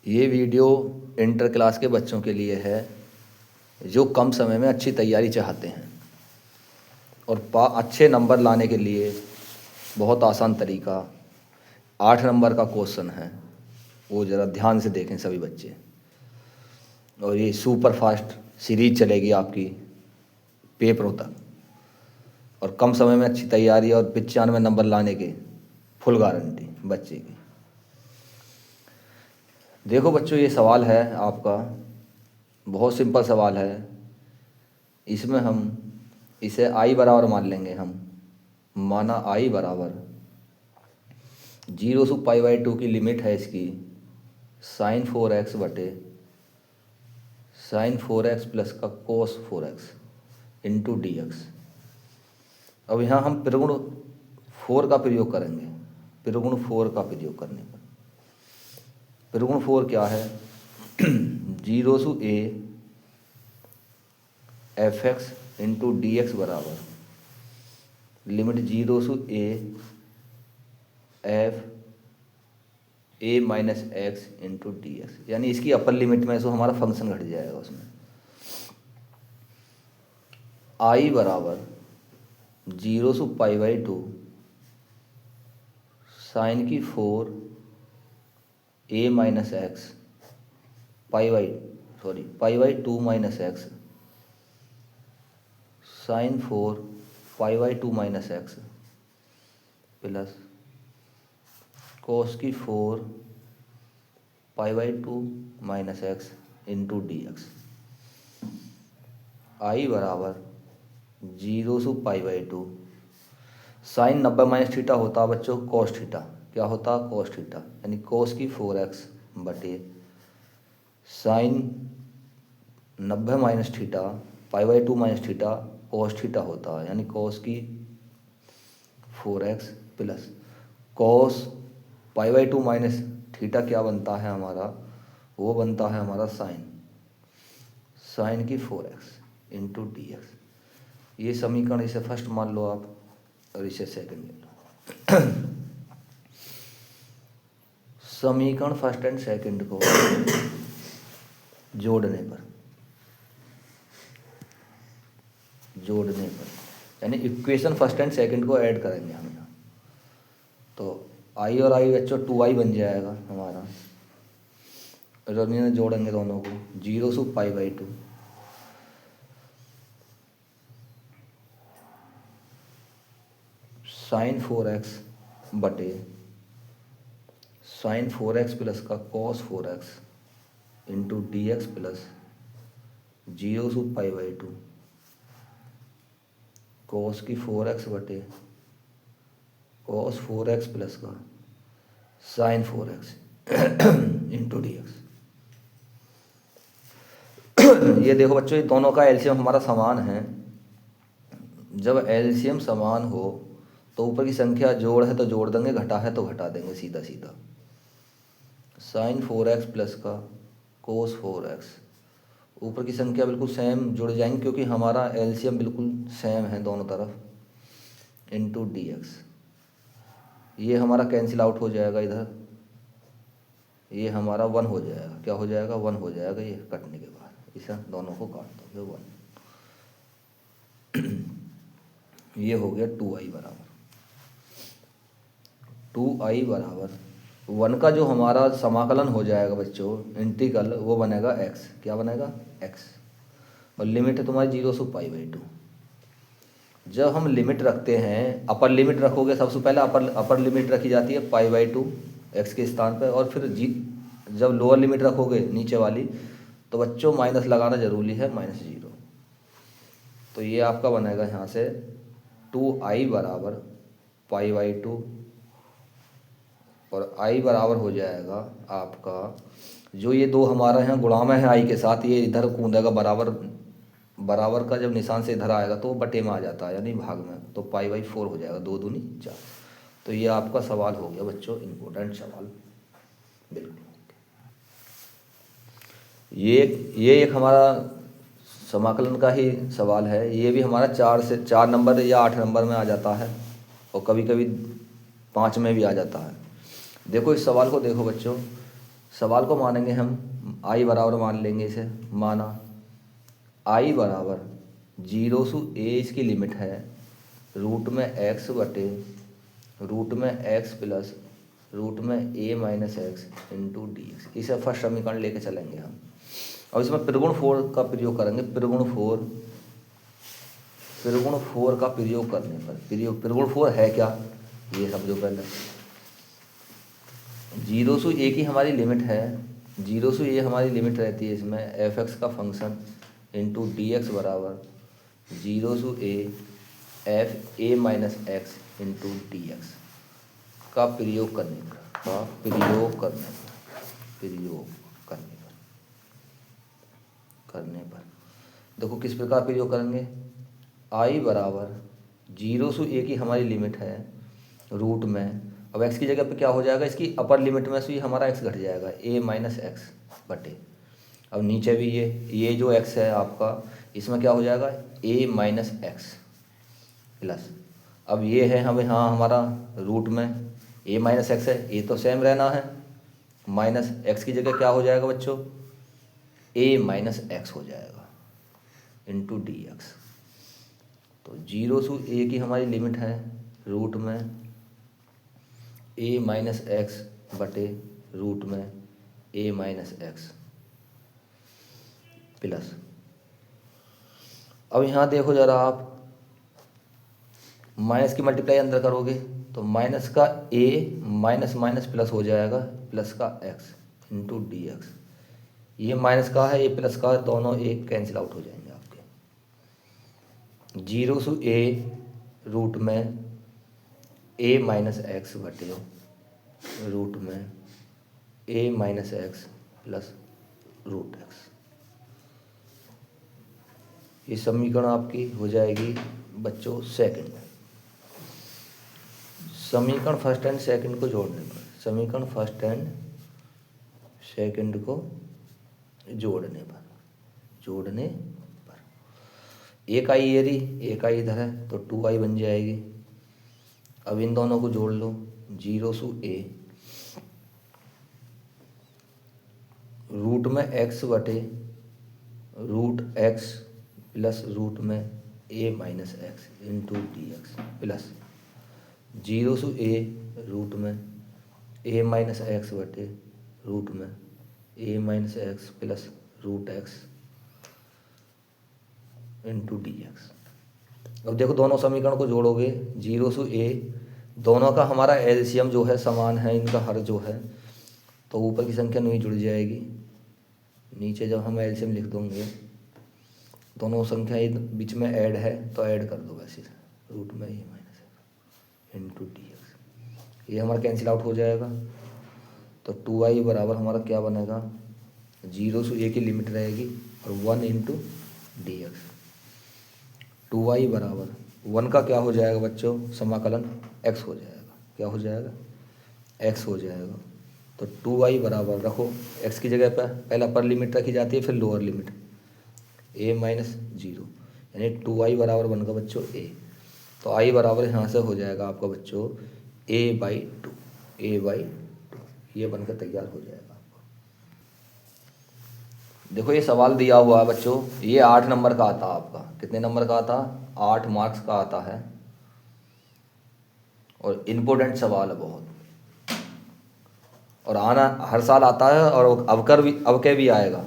ये video inter class के बच्चों के लिए है जो कम समय में अच्छी तैयारी चाहते हैं और अच्छे नंबर लाने के लिए बहुत आसान तरीका 8 नंबर का क्वेश्चन है, वो ज़रा ध्यान से देखें सभी बच्चे। और ये सुपर फास्ट सीरीज चलेगी आपकी पेपरों तक, और कम समय में अच्छी तैयारी और 95 नंबर लाने के फुल गारंटी बच्चे की। देखो बच्चों, ये सवाल है आपका, बहुत सिंपल सवाल है। इसमें हम इसे आई बराबर मान लेंगे। हम माना आई बराबर 0 से π/2 की लिमिट है इसकी sin 4x बटे sin 4x प्लस का cos 4x into D X. अब यहाँ हम प्रगुण 4 का प्रयोग करेंगे। प्रगुण 4 का प्रयोग करने पर प्रगुण 4 क्या है? 0 से a fx into D x बराबर लिमिट 0 से a f a minus X into D x, यानी इसकी अपर लिमिट में से हमारा फंक्शन घट जाएगा। उसमें आई बराबर 0 से π/2 साइन की 4 a minus X π/2 minus X sine 4 π/2 minus X plus cos की 4 π/2 minus X into D X. I बराबर 0 से π/2 साइन 90 माइनस थीटा होता है बच्चों कोस थीटा। क्या होता? कोस थीटा, यानी कोस की 4x बटे sine 90 minus theta π/2 minus theta cos theta होता है, यानी कोस की 4x plus cos π/2 minus theta क्या बनता है हमारा? वो बनता है हमारा साइन की 4x इंटू डी एक्स। ये समीकरण इसे फर्स्ट मान लो आप और इसे सेकंड ले लो। समीकरण फर्स्ट एंड सेकंड को जोड़ने पर यानी इक्वेशन फर्स्ट एंड सेकंड को ऐड करेंगे हम यहाँ, तो आई और आई बच्चों 2i बन जाएगा हमारा। और जोड़ेंगे दोनों को 0 से π/2 साइन 4x बटे साइन 4x प्लस का cos 4x into D X plus 0 से π/2 cos की 4x बटे cos 4x प्लस का sine 4x into D X. ये देखो बच्चों, ये दोनों का एलसीएम हमारा समान है। जब एलसीएम समान हो तो ऊपर की संख्या जोड़ है तो जोड़ देंगे, घटा है तो घटा देंगे, सीधा सीधा। साइन 4x प्लस का कोस 4x, ऊपर की संख्या बिल्कुल सेम जुड़ जाएंगे क्योंकि हमारा एलसीएम बिल्कुल सेम है दोनों तरफ, इंटू डी एक्स। ये हमारा कैंसिल आउट हो जाएगा, इधर ये हमारा 1 हो जाएगा। क्या हो जाएगा? 1 हो जाएगा। ये कटने के बाद इसे दोनों को काट दोगे 1। ये हो गया 2i बराबर 1 का जो हमारा समाकलन हो जाएगा बच्चों, इंटीग्रल, वो बनेगा x। क्या बनेगा? x। और लिमिट है तुम्हारी 0 से π/2। जब हम लिमिट रखते हैं, अपर लिमिट रखोगे, सबसे पहले अपर लिमिट रखी जाती है π/2 x के स्थान पर, और फिर जब लोअर लिमिट रखोगे नीचे वाली, तो बच्चों माइनस लगाना जरूरी है, -0। तो ये आपका बनेगा यहाँ से 2i बराबर π/2 और i बराबर हो जाएगा आपका, जो ये दो हमारा यहाँ गुणा में है i के साथ, ये इधर कूदेगा बराबर का जब निशान से इधर आएगा तो बटे में आ जाता है, यानी भाग में, तो π/4 हो जाएगा, 2 दूनी 4। तो ये आपका सवाल हो गया बच्चों, इम्पोर्टेंट सवाल बिल्कुल। ये एक हमारा समाकलन का ही सवाल है। ये भी हमारा 4 नंबर या 8 नंबर में आ जाता है, और कभी कभी 5 में भी आ जाता है। देखो इस सवाल को देखो बच्चों, सवाल को मानेंगे हम, आई बराबर मान लेंगे इसे, माना आई बराबर 0 से a इसकी लिमिट है रूट में x बटे रूट में x प्लस रूट में a minus X into D x. इसे फर्स्ट समीकरण लेके चलेंगे हम। अब इसमें त्रिगुण 4 का प्रयोग करेंगे। त्रिगुण 4 का प्रयोग करने पर त्रिगुण 4 है क्या, ये समझो पहले। 0 से a की हमारी लिमिट है, 0 से a हमारी लिमिट रहती है इसमें f(x) का फंक्शन इंटू डी एक्स बराबर 0 से a f a minus X into D x का प्रयोग करने पर देखो किस प्रकार प्रयोग करेंगे। आई बराबर 0 से a की हमारी लिमिट है रूट में, अब x की जगह पे क्या हो जाएगा, इसकी अपर लिमिट में से ही हमारा x घट जाएगा a माइनस एक्स बटे, अब नीचे भी ये जो x है आपका, इसमें क्या हो जाएगा a माइनस एक्स प्लस, अब ये है हमें हाँ हमारा रूट में a माइनस एक्स है, ये तो सेम रहना है, माइनस x की जगह क्या हो जाएगा बच्चों a माइनस एक्स हो जाएगा इंटू डी एक्स। तो 0 से a की हमारी लिमिट है रूट में a माइनस एक्स बटे रूट में a माइनस एक्स प्लस, अब यहाँ देखो ज़रा आप, माइनस की मल्टीप्लाई अंदर करोगे तो माइनस का a माइनस माइनस प्लस हो जाएगा प्लस का x इंटू डी एक्स। ये माइनस का है, ये प्लस का है, दोनों एक कैंसिल आउट हो जाएंगे आपके। 0 से a रूट में a माइनस एक्स बटे रूट में a minus X plus root X. ये समीकरण आपकी हो जाएगी बच्चों सेकंड। समीकरण फर्स्ट एंड सेकंड को जोड़ने पर, समीकरण फर्स्ट एंड सेकंड को जोड़ने पर एक आई ये रही, एक आई इधर है तो 2i बन जाएगी। अब इन दोनों को जोड़ लो, 0 से a रूट में x बटे रूट x प्लस रूट में a minus X into D X plus 0 से a रूट में a माइनस एक्स बटे रूट में a minus X plus root X into D X. अब देखो दोनों समीकरण को जोड़ोगे, 0 से a, दोनों का हमारा एलसीएम जो है समान है, इनका हर जो है, तो ऊपर की संख्या नहीं जुड़ जाएगी, नीचे जब हम एलसीएम लिख देंगे दोनों संख्या बीच में ऐड है तो ऐड कर दो वैसे रूट में a minus X into D X. ये हमारा कैंसिल आउट हो जाएगा तो 2i बराबर हमारा क्या बनेगा, 0 से a की लिमिट रहेगी और 1 इंटू डी एक्स। 2i बराबर 1 का क्या हो जाएगा बच्चों, समाकलन x हो जाएगा, क्या हो जाएगा x हो जाएगा। तो 2i बराबर रखो, x की जगह पर पहले अपर लिमिट रखी जाती है फिर लोअर लिमिट a माइनस 0, यानी 2i बराबर बन गया बच्चों a। तो i बराबर यहाँ से हो जाएगा आपका बच्चों a/2, ये बनकर तैयार हो जाएगा आपको। देखो ये सवाल दिया हुआ है बच्चों, ये 8 नंबर का आता है आपका, कितने नंबर का आता, 8 मार्क्स का आता है और इम्पोर्टेंट सवाल है बहुत, और आना हर साल आता है और अब के भी आएगा।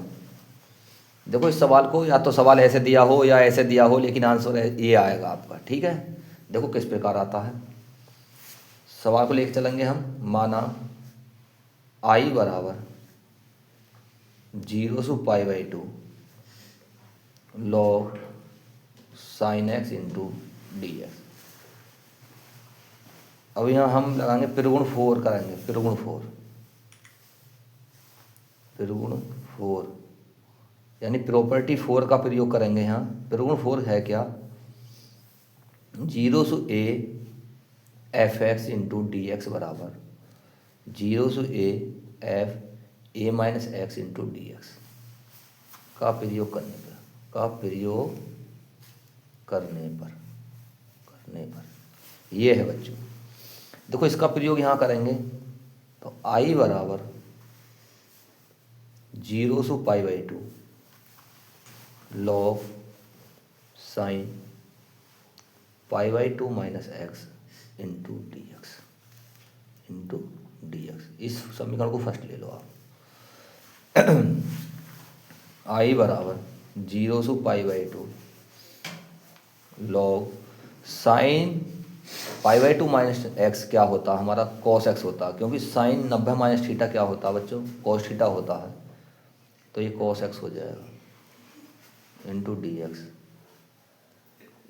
देखो इस सवाल को या तो सवाल ऐसे दिया हो या ऐसे दिया हो, लेकिन आंसर ये आएगा आपका, ठीक है। देखो किस प्रकार आता है, सवाल को लेकर चलेंगे हम। माना आई बराबर 0 से π/2 log sin x into D X. अब यहाँ हम लगाएंगे त्रिगुण 4 करेंगे, त्रिगुण 4 यानी प्रॉपर्टी 4 का प्रयोग करेंगे यहाँ। त्रिगुण 4 है क्या, 0 से a f(x) into D x बराबर 0 से a f a minus X into D x का प्रयोग करने पर ये है बच्चों। देखो इसका प्रयोग यहाँ करेंगे तो i बराबर 0/π/2 log sine π/2 minus X into D X. इस समीकरण को फर्स्ट ले लो आप। आई बराबर 0/π/2 लॉग साइन π/2 माइनस एक्स क्या होता है हमारा, कॉस एक्स होता है, क्योंकि साइन 90 माइनस थीटा क्या होता है बच्चों, कॉस थीटा होता है। तो ये कॉस एक्स हो जाएगा इंटू डी एक्स।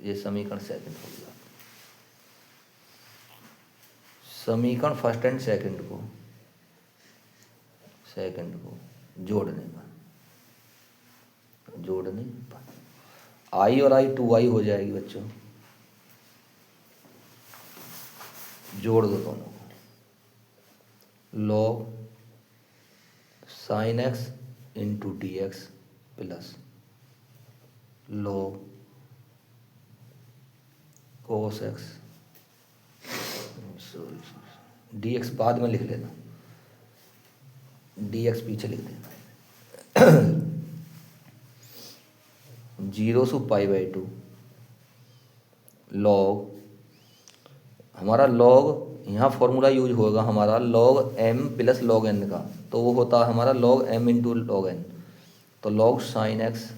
ये समीकरण सेकंड हो गया। समीकरण फर्स्ट एंड सेकंड को जोड़ने पर आई और आई 2i हो जाएगी बच्चों। जोड़ दो दोनों को। Log sine x into D X plus log cos x, D x बाद में लिख लेना, डी एक्स पीछे लिख देना। 0/π/2 लॉग, हमारा लॉग यहाँ फॉर्मूला यूज होगा हमारा log m plus log n का, तो वो होता है हमारा log m into log n। तो log sine x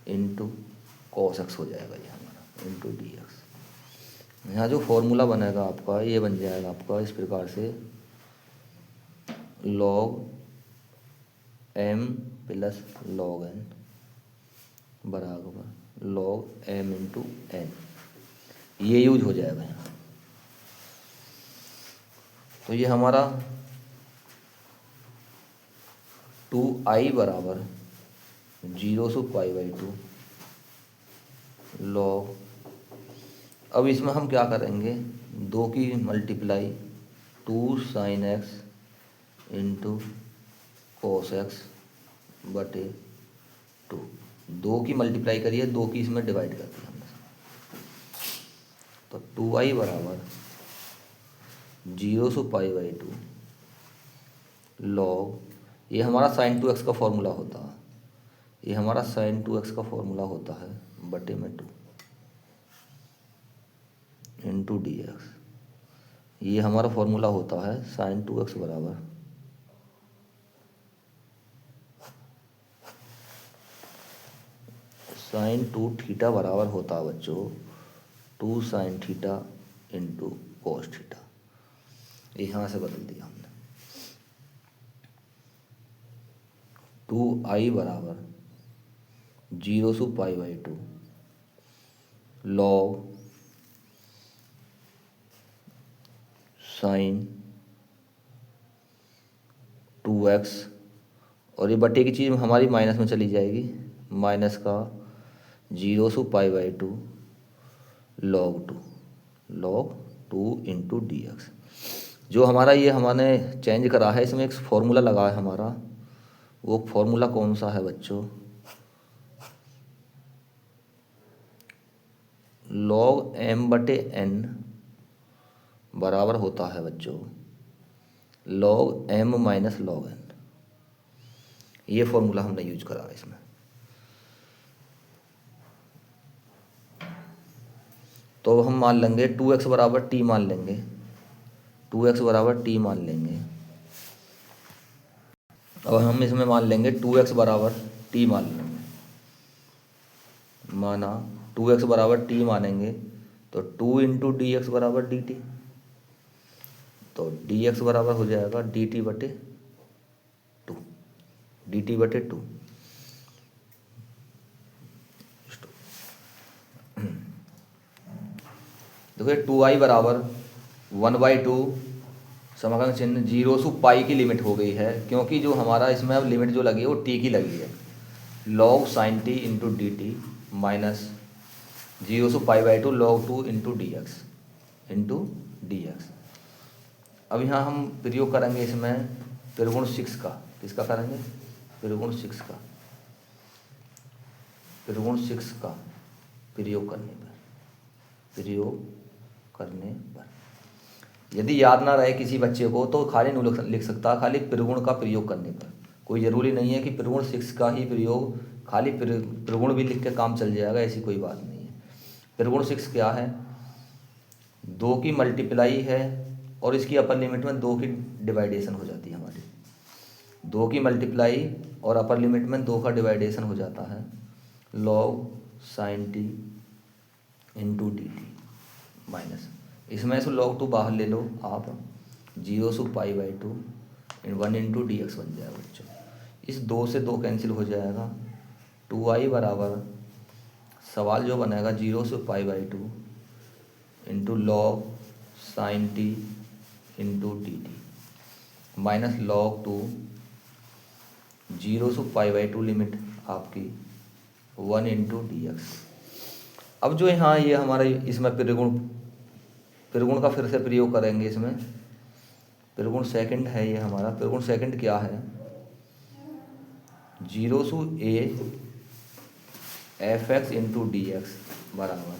into cos x हो जाएगा ये हमारा इंटू डी एक्स। यहाँ जो फॉर्मूला बनेगा आपका ये बन जाएगा आपका इस प्रकार से, log m plus log n बराबर लॉग m इंटू n। ये यूज हो जाएगा यहाँ। तो ये हमारा 2i बराबर 0/π/2 लॉग, अब इसमें हम क्या करेंगे, 2 की multiply 2 sine x into cos x बटे 2। 2 की मल्टीप्लाई करिए, 2 की इसमें डिवाइड कर दिया हमने। तो 2i बराबर 0/π/2 लॉग, ये हमारा साइन 2x का फॉर्मूला होता है, ये हमारा साइन 2x का फॉर्मूला होता है बटे में 2 इंटू डी एक्स। ये हमारा फॉर्मूला होता है साइन 2x बराबर साइन 2 थीटा बराबर होता है बच्चों 2 sine theta into cos theta. यहाँ से बदल दिया हमने। 2i बराबर 0/π/2 लॉग साइन 2x, और ये बटे की चीज़ हमारी माइनस में चली जाएगी, माइनस का 0/π/2 लॉग 2 इंटू डी एक्स। जो हमारा ये हमने चेंज करा है, इसमें एक फॉर्मूला लगा है हमारा, वो फॉर्मूला कौन सा है बच्चों, लॉग m बटे n बराबर होता है बच्चों log m minus log n। ये फॉर्मूला हमने यूज करा है इसमें। तो हम मान लेंगे 2x बराबर t मान लेंगे, 2x बराबर t मान लेंगे। अब हम इसमें मान लेंगे 2x बराबर t मान लेंगे, माना 2x बराबर t मानेंगे तो 2 इंटू डी एक्स बराबर डी टी। तो डी एक्स बराबर हो जाएगा डी टी बटे 2, डी टी बटे 2। देखिए 2i बराबर 1/2 समाकलन चिन्ह 0 से पाई की लिमिट हो गई है, क्योंकि जो हमारा इसमें अब लिमिट जो लगी है वो t की लगी है। Log sign t into D T minus 0 से π/2 log 2 इंटू डी एक्स। अब यहाँ हम प्रयोग करेंगे इसमें त्रिगुण 6 का। किसका करेंगे? त्रिगुण 6 का। त्रिगुण 6 का प्रयोग करने पर यदि याद ना रहे किसी बच्चे को तो खाली नहीं लिख सकता, खाली त्रिगुण का प्रयोग करने पर। कोई ज़रूरी नहीं है कि प्रगुण 6 का ही प्रयोग, खाली प्रगुण भी लिख के काम चल जाएगा, ऐसी कोई बात नहीं है। प्रगुण 6 क्या है? 2 की मल्टीप्लाई है और इसकी अपर लिमिट में 2 की डिवाइडेशन हो जाती है हमारी। 2 की मल्टीप्लाई और अपर लिमिट में 2 का डिवाइडेशन हो जाता है, log sin t into D T minus, इसमें से log 2 बाहर ले लो आप, 0 से π/2 1 इंटू डी एक्स बन जाएगा बच्चों। इस 2 से 2 कैंसिल हो जाएगा, 2i बराबर सवाल जो बनेगा 0 से π/2 into log sin t into D T minus log 2 0 से π/2 लिमिट आपकी 1 इंटू डी एक्स। अब जो यहाँ ये हमारा इसमें प्रगुण का फिर से प्रयोग करेंगे। इसमें प्रगुण सेकंड है, ये हमारा प्रगुण सेकंड क्या है? 0 से a F x into D x बराबर,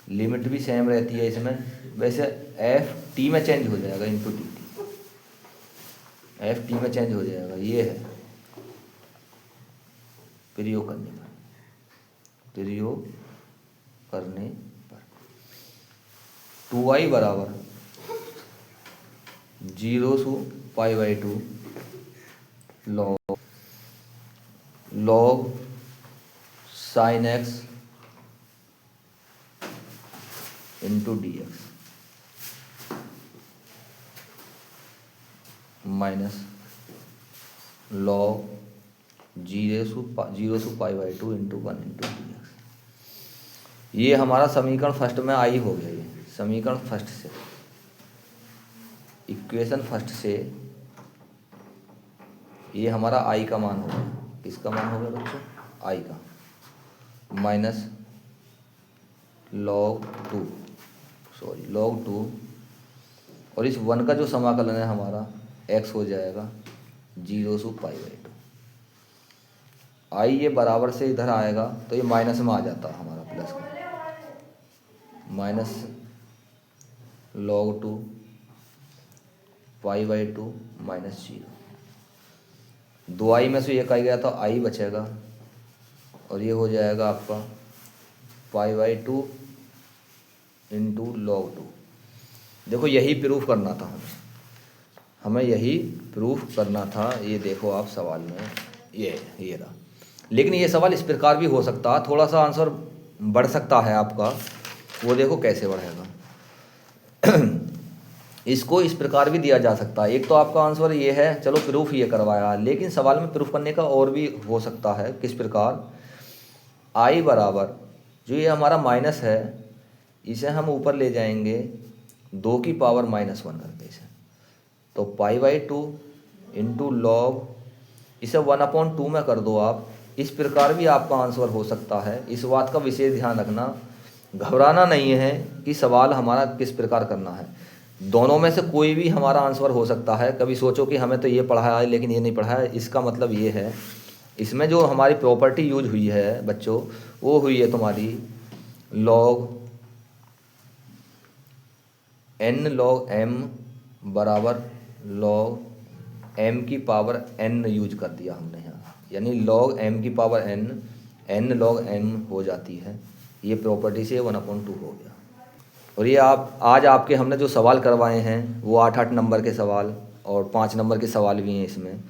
लिमिट भी सेम रहती है इसमें, वैसे एफ टी में चेंज हो जाएगा into D T, F T में चेंज हो जाएगा। ये है प्रयोग करने पर, प्रयोग करने पर 2i बराबर 0 से π/2 log sin x into D x minus log 0 से π/2 इंटू 1 इंटू डी एक्स। ये हमारा समीकरण फर्स्ट में आई हो गया। ये समीकरण फर्स्ट से, इक्वेशन फर्स्ट से ये हमारा आई का मान होगा। किसका मान होगा बच्चों? आई का, माइनस log 2 और इस 1 का जो समाकलन है हमारा x हो जाएगा 0 से π/2। आई ये बराबर से इधर आएगा तो ये माइनस में आ जाता है हमारा, प्लस का, माइनस log 2 π/2 माइनस 0। 2i में से एक आई गया तो आई बचेगा और ये हो जाएगा आपका π/2 इंटू log 2। देखो यही प्रूफ करना था हमें यही प्रूफ करना था। ये देखो आप सवाल में ये रहा। लेकिन ये सवाल इस प्रकार भी हो सकता है, थोड़ा सा आंसर बढ़ सकता है आपका, वो देखो कैसे बढ़ेगा। इसको इस प्रकार भी दिया जा सकता है। एक तो आपका आंसर ये है, चलो प्रूफ ये करवाया, लेकिन सवाल में प्रूफ करने का और भी हो सकता है। किस प्रकार? आई बराबर जो ये हमारा माइनस है, इसे हम ऊपर ले जाएंगे 2 की पावर -1 करके इसे, तो π/2 इंटू लॉग, इसे 1/2 में कर दो आप। इस प्रकार भी आपका आंसर हो सकता है। इस बात का विशेष ध्यान रखना, घबराना नहीं है कि सवाल हमारा किस प्रकार करना है। दोनों में से कोई भी हमारा आंसर हो सकता है। कभी सोचो कि हमें तो ये पढ़ाया है लेकिन ये नहीं पढ़ा है, इसका मतलब ये है इसमें जो हमारी प्रॉपर्टी यूज हुई है बच्चों, वो हुई है तुम्हारी log n log m बराबर log m की पावर n यूज कर दिया हमने यहाँ, यानी log m की पावर n log m हो जाती है। ये प्रॉपर्टी से 1/2 हो गया। और ये आज आपके हमने जो सवाल करवाए हैं वो 8-8 नंबर के सवाल और 5 नंबर के सवाल भी हैं इसमें।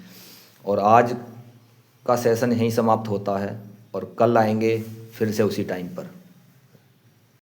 और आज का सेशन यहीं समाप्त होता है और कल आएंगे फिर से उसी टाइम पर।